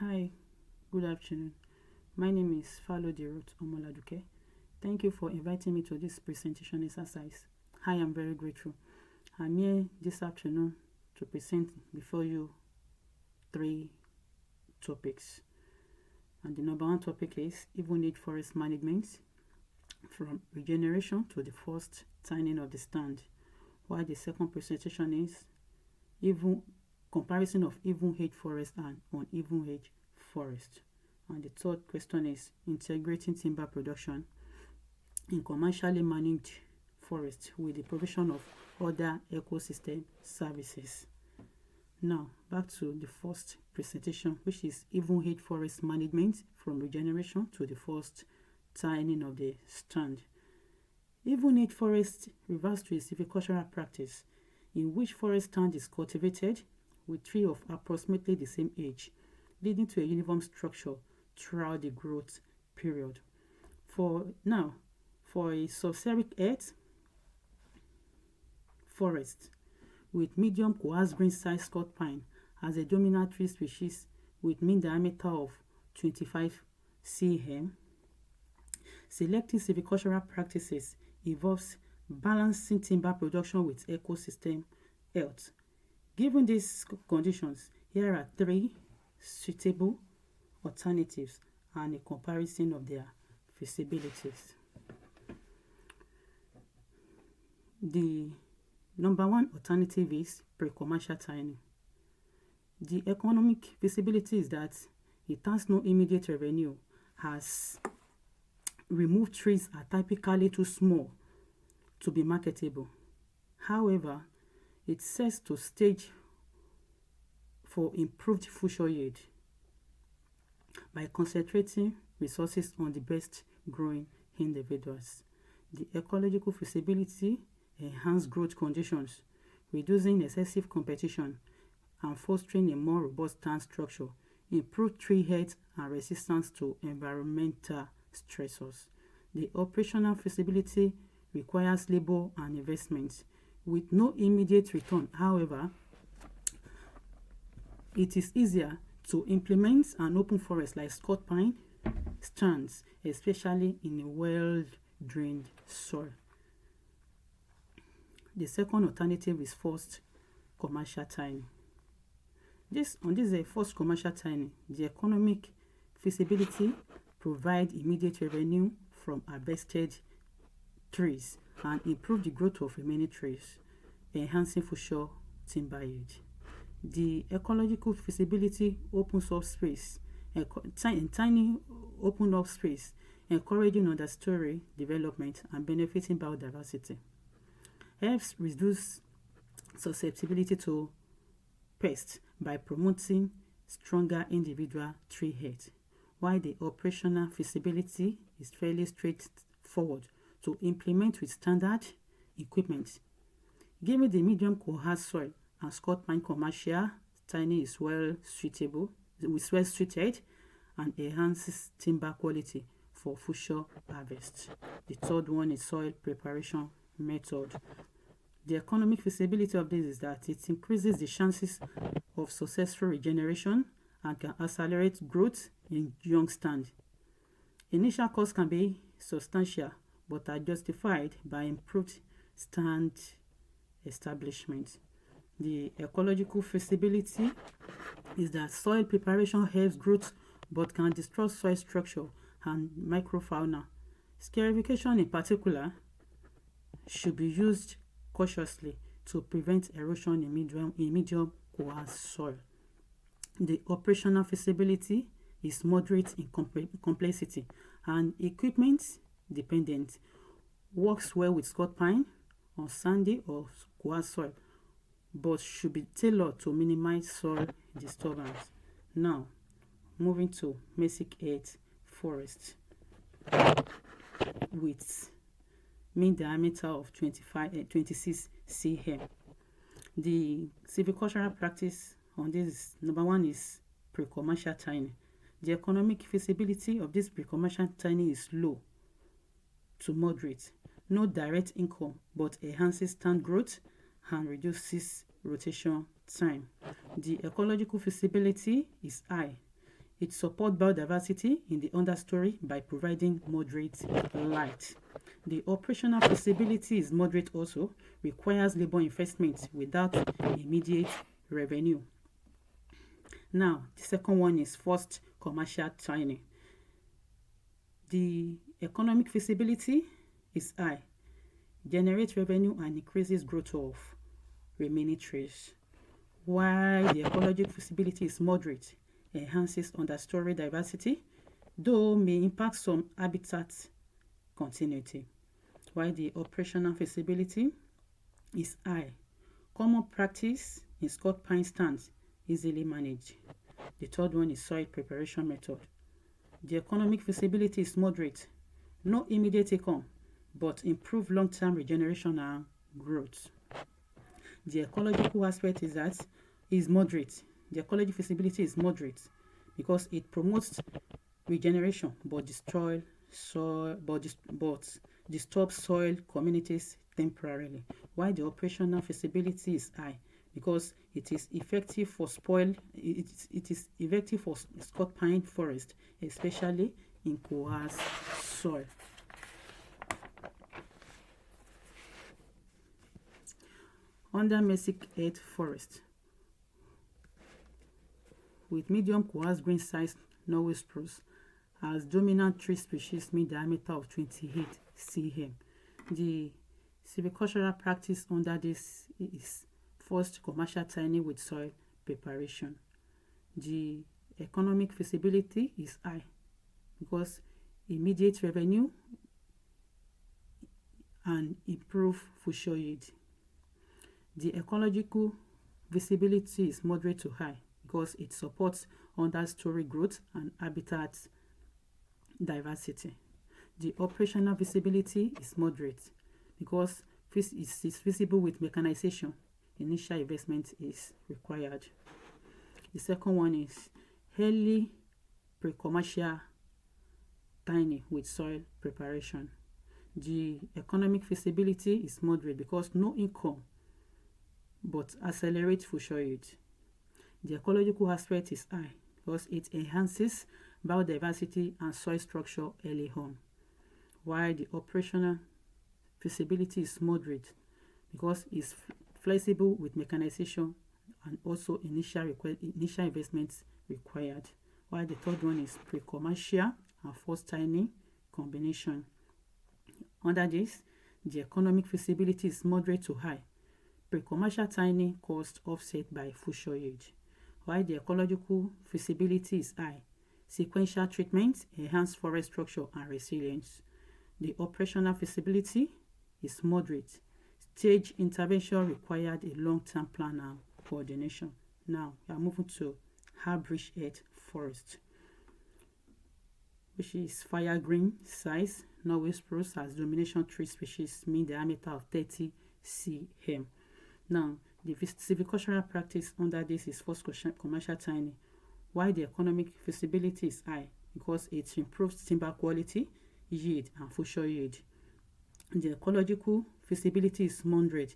Hi, good afternoon. My name is Falo Dirut Omoladuke. Thank you for inviting me to this presentation exercise. I am very grateful. I'm here this afternoon to present before you three topics. And the number one topic is even need forest management from regeneration to the first thinning of the stand. While the second presentation is even comparison of even age forest and uneven age forest. And the third question is integrating timber production in commercially managed forests with the provision of other ecosystem services. Now, back to the first presentation, which is even age forest management from regeneration to the first thinning of the stand. Even age forest refers to a silvicultural practice in which forest stand is cultivated with tree of approximately the same age, leading to a uniform structure throughout the growth period. For a subxeric earth forest with medium coarse green size Scotch pine as a dominant tree species with mean diameter of 25 cm, selective silvicultural practices involves balancing timber production with ecosystem health. Given these conditions, here are three suitable alternatives and a comparison of their feasibilities. The number one alternative is pre-commercial thinning. The economic feasibility is that it has no immediate revenue as removed trees are typically too small to be marketable. However, it sets to stage for improved future yield by concentrating resources on the best growing individuals. The ecological feasibility enhances growth conditions, reducing excessive competition and fostering a more robust stand structure, improve tree health and resistance to environmental stressors. The operational feasibility requires labor and investment with no immediate return. However, it is easier to implement an open forest like Scotch pine stands, especially in a well-drained soil. The second alternative is forced commercial thinning. This is a forced commercial thinning. The economic feasibility provide immediate revenue from harvested trees and improve the growth of remaining trees, enhancing future timber yield. The ecological feasibility opens up space, tiny open up space, encouraging understory development and benefiting biodiversity. Helps reduce susceptibility to pests by promoting stronger individual tree health, while the operational feasibility is fairly straightforward to implement with standard equipment. Given the medium coarse soil and Scotch pine commercial thinning is well suited and enhances timber quality for future harvest. The third one is soil preparation method. The economic feasibility of this is that it increases the chances of successful regeneration and can accelerate growth in young stand. Initial costs can be substantial but are justified by improved stand establishment. The ecological feasibility is that soil preparation helps growth but can destroy soil structure and microfauna. Scarification in particular should be used cautiously to prevent erosion in medium coarse soil. The operational feasibility is moderate in complexity and equipment dependent. Works well with Scotch pine on sandy or coarse soil, but should be tailored to minimize soil disturbance. Now, moving to mesic earth forest with mean diameter of 26 cm. The silvicultural practice on this number one is pre-commercial thinning. The economic feasibility of this pre-commercial thinning is low to moderate. No direct income, but enhances stand growth and reduces rotation time. The ecological feasibility is high. It supports biodiversity in the understory by providing moderate light. The operational feasibility is moderate also, requires labor investment without immediate revenue. Now, the second one is forced commercial tiling. The economic feasibility is high, generates revenue and increases growth of remaining trees, while the ecological feasibility is moderate, enhances understory diversity, though may impact some habitat continuity, while the operational feasibility is high. Common practice in Scott pine stands easily managed. The third one is soil preparation method. The economic feasibility is moderate, no immediate income, but improved long-term regeneration and growth. The ecological aspect is moderate. The ecological feasibility is moderate because it promotes regeneration but disturbs soil communities temporarily, while the operational feasibility is high because it is effective for Scott pine forest, especially in coarse soil. Under Mesic Earth forest, with medium coarse green size Norway spruce as dominant tree species mean diameter of 28 cm. The silvicultural practice under this is forced commercial tiling with soil preparation. The economic feasibility is high because immediate revenue and improve future yield. The ecological visibility is moderate to high because it supports understory growth and habitat diversity. The operational visibility is moderate because it is visible with mechanization. Initial investment is required. The second one is early pre-commercial tiling with soil preparation. The economic feasibility is moderate because no income but accelerates future yield. The ecological aspect is high because it enhances biodiversity and soil structure early on, while the operational feasibility is moderate because it's flexible with mechanization and also initial investments required, while the third one is pre-commercial and forced tiling combination. Under this, the economic feasibility is moderate to high. Pre-commercial tiling cost offset by future yield, while the ecological feasibility is high. Sequential treatment enhance forest structure and resilience. The operational feasibility is moderate. Stage intervention required a long-term plan and coordination. Now, we are moving to Hardbridge Earth forest, which is fire green size Norway spruce as domination tree species mean diameter of 30 cm. Now, the silvicultural practice under this is forced commercial tiling, while the economic feasibility is high because it improves timber quality, yield, and future yield. The ecological feasibility is moderate.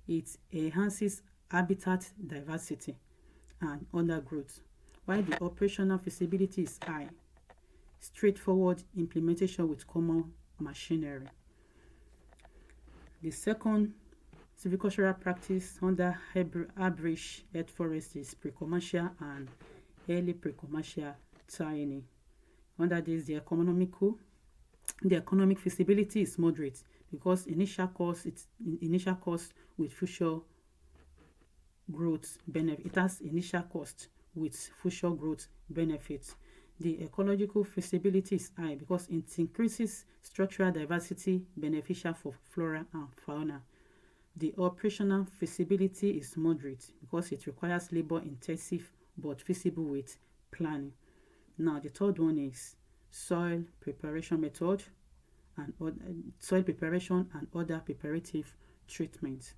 It enhances habitat diversity and undergrowth, while the operational feasibility is high. Straightforward implementation with common machinery. The second silvicultural practice under Hardbridge Earth forest is pre-commercial and early pre-commercial tiling. Under this, the economic feasibility is moderate because initial cost with future growth benefit. It has initial cost with future growth benefits. The ecological feasibility is high because it increases structural diversity beneficial for flora and fauna. The operational feasibility is moderate because it requires labor intensive but feasible with planning. Now, the third one is soil preparation method and other preparative treatments.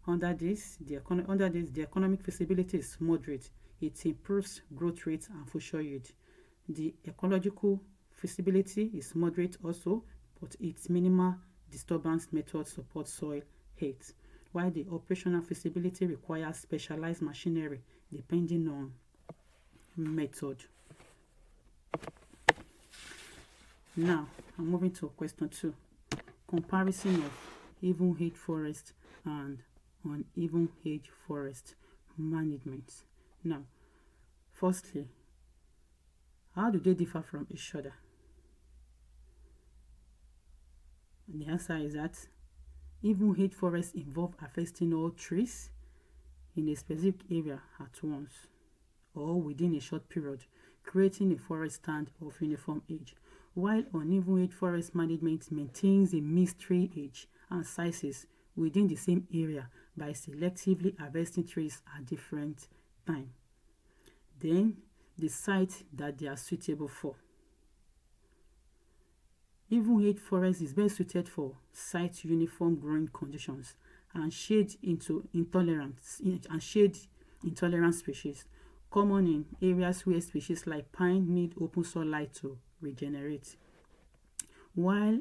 Under this, the economic feasibility is moderate. It improves growth rate and future yield. The ecological feasibility is moderate also, but its minimal disturbance method supports soil health, while the operational feasibility requires specialized machinery depending on method. Now, I'm moving to question 2. Comparison of even hedge forest and uneven hedge forest management. Now, firstly, how do they differ from each other? And the answer is that even hedge forests involve harvesting all trees in a specific area at once or within a short period, creating a forest stand of uniform age, while uneven hedge forest management maintains a mixed tree age and sizes within the same area by selectively harvesting trees at different times. Then, the site that they are suitable for. Even hedge forest is best suited for site uniform growing conditions and shade intolerant species, common in areas where species like pine need open sunlight to regenerate. While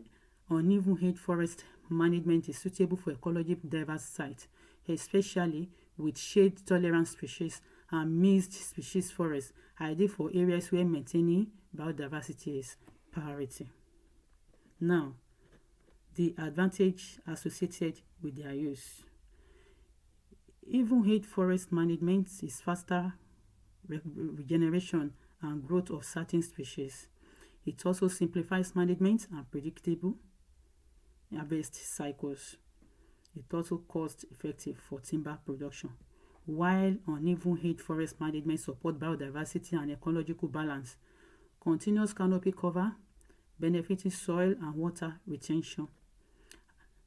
uneven hedge forest management is suitable for ecologically diverse sites, especially with shade tolerant species and mixed species forests, ideal for areas where maintaining biodiversity is priority. Now, the advantage associated with their use. Even hedge forest management is faster regeneration and growth of certain species. It also simplifies management and predictable harvest cycles. It also cost effective for timber production. While uneven hedge forest management support biodiversity and ecological balance, continuous canopy cover benefiting soil and water retention.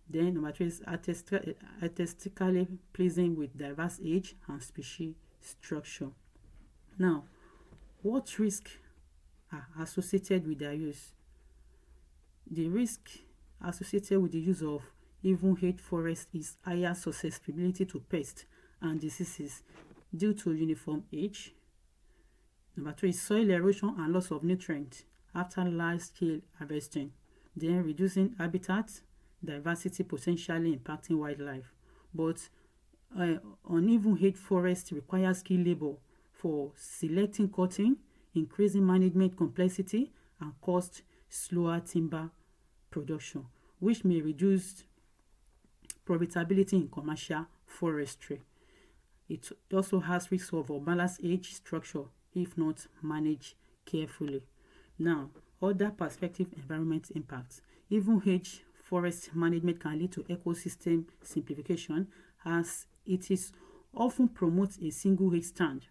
Then number 3 is aesthetically pleasing with diverse age and species structure. Now, what risks are associated with their use? The risk associated with the use of even hedge forest is higher susceptibility to pests and diseases due to uniform age. Number 2 is soil erosion and loss of nutrients after large-scale harvesting, then reducing habitat diversity, potentially impacting wildlife. But uneven hedge forest requires skilled labor for selecting cutting, increasing management complexity, and cost slower timber production, which may reduce profitability in commercial forestry. It also has risks of unbalanced age structure if not managed carefully. Now, other perspective environment impacts. Even hedge forest management can lead to ecosystem simplification as it is often promotes a single hedge stand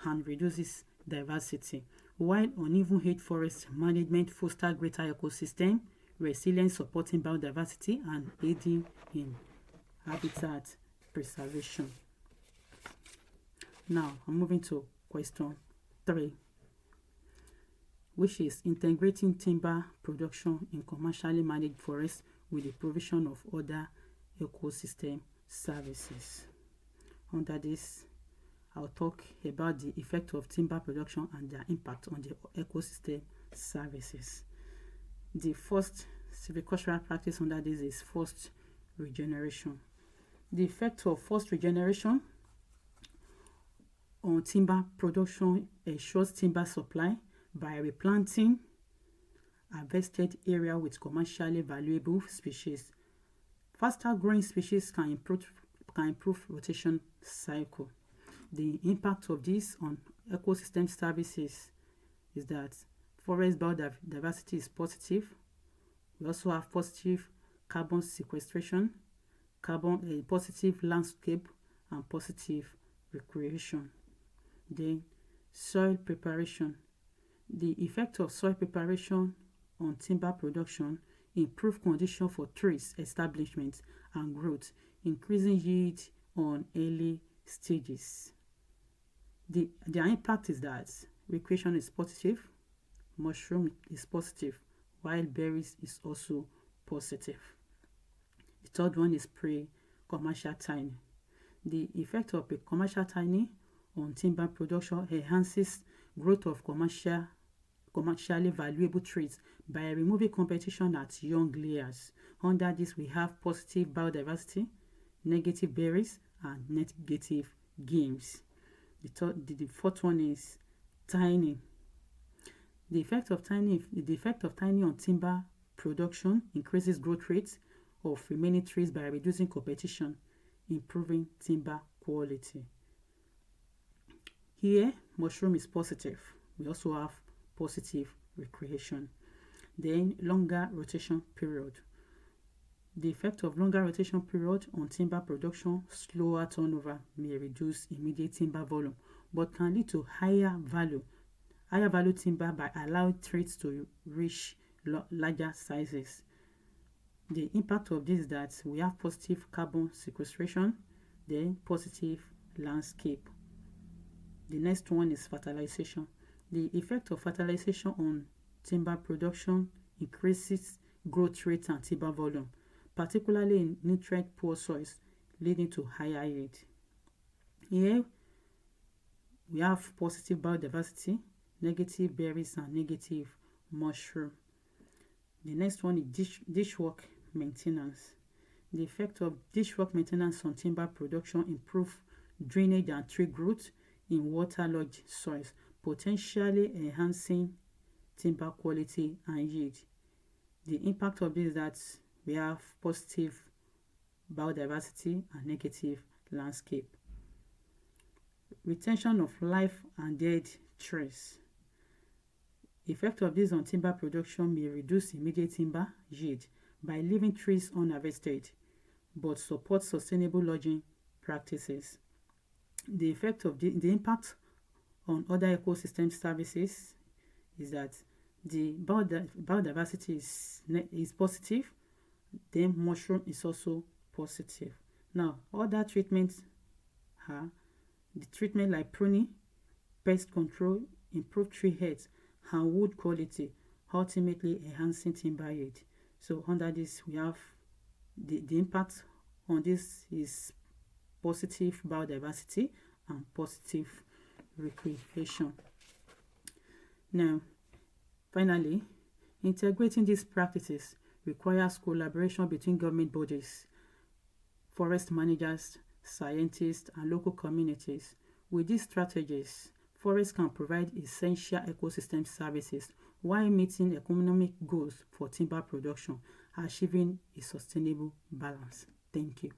and reduces diversity, while uneven hedge forest management fosters greater ecosystem resilience, supporting biodiversity and aiding in habitat preservation. Now, I'm moving to question 3, which is integrating timber production in commercially managed forests with the provision of other ecosystem services. Under this, I'll talk about the effect of timber production and their impact on the ecosystem services. The first silvicultural practice under this is forest regeneration. The effect of forest regeneration on timber production ensures timber supply by replanting harvested area with commercially valuable species. Faster growing species can improve rotation cycle. The impact of this on ecosystem services is that forest biodiversity is positive. We also have positive carbon sequestration, positive landscape, and positive recreation. Then soil preparation. The effect of soil preparation on timber production improve condition for trees establishment and growth, increasing yield on early stages. Their impact is that recreation is positive, mushroom is positive, while berries is also positive. The third one is pre-commercial tiny. The effect of pre-commercial tiny on timber production enhances growth of commercially valuable trees by removing competition at young layers. Under this, we have positive biodiversity, negative berries, and negative games. The fourth one is Tiny. The effect of tiny on timber production increases growth rates of remaining trees by reducing competition, improving timber quality. Here, mushroom is positive. We also have positive recreation. Then, longer rotation period. The effect of longer rotation period on timber production, slower turnover, may reduce immediate timber volume, but can lead to higher value timber by allowing trees to reach larger sizes. The impact of this is that we have positive carbon sequestration, then positive landscape. The next one is fertilization. The effect of fertilization on timber production increases growth rate and timber volume, particularly in nutrient-poor soils, leading to higher yield. Here, we have positive biodiversity, negative berries, and negative mushroom. The next one is dishwork maintenance. The effect of dishwork maintenance on timber production improve drainage and tree growth in waterlogged soils, potentially enhancing timber quality and yield. The impact of this is that we have positive biodiversity and negative landscape. Retention of live and dead trees. The effect of this on timber production may reduce immediate timber yield by leaving trees unharvested, but support sustainable logging practices. The effect of the impact on other ecosystem services is that the biodiversity is positive, then mushroom is also positive. Now, other treatments are the treatment like pruning, pest control, improved tree health, and wood quality, ultimately enhancing timber yield. So under this, we have the impact on this is positive biodiversity and positive recreation. Now, finally, integrating these practices requires collaboration between government bodies, forest managers, scientists, and local communities. With these strategies, forests can provide essential ecosystem services while meeting economic goals for timber production, achieving a sustainable balance. Thank you.